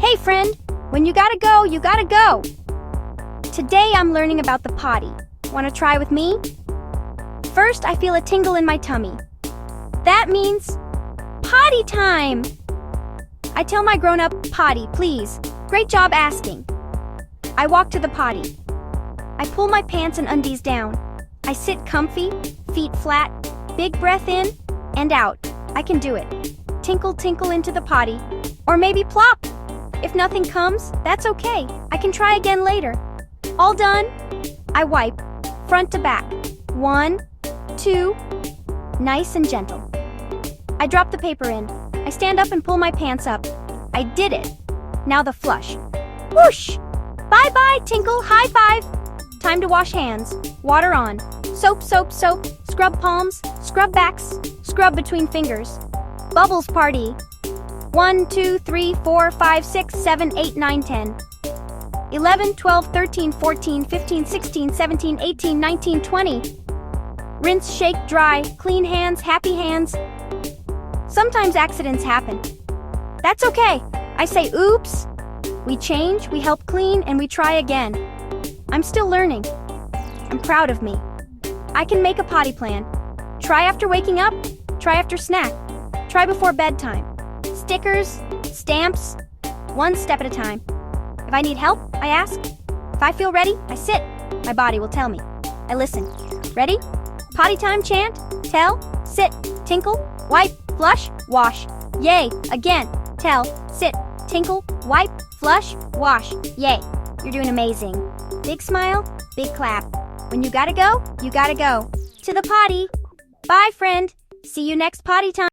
Hey friend, when you gotta go, you gotta go. Today I'm learning about the potty. Wanna try with me? First, I feel a tingle in my tummy. That means potty time. I tell my grown-up, potty, please. Great job asking. I walk to the potty. I pull my pants and undies down. I sit comfy, feet flat, big breath in and out. I can do it. Tinkle, tinkle into the potty. Or maybe plop. If nothing comes, that's okay. I can try again later. All done? I wipe, front to back. 1, 2, nice and gentle. I drop the paper in. I stand up and pull my pants up. I did it. Now the flush. Whoosh! Bye-bye, tinkle, high five. Time to wash hands. Water on. Soap, soap, soap. Scrub palms, scrub backs, scrub between fingers. Bubbles party. 1, 2, 3, 4, 5, 6, 7, 8, 9, 10. 11, 12, 13, 14, 15, 16, 17, 18, 19, 20. Rinse, shake, dry, clean hands, happy hands. Sometimes accidents happen. That's okay. I say oops. We change, we help clean, and we try again. I'm still learning. I'm proud of me. I can make a potty plan. Try after waking up, try after snack, try before bedtime. Stickers, stamps, one step at a time. If I need help, I ask. If I feel ready, I sit. My body will tell me. I listen. Ready? Potty time chant, tell, sit, tinkle, wipe, flush, wash. Yay, again, tell, sit, tinkle, wipe, flush, wash. Yay, you're doing amazing. Big smile, big clap. When you gotta go, you gotta go. To the potty. Bye, friend. See you next potty time.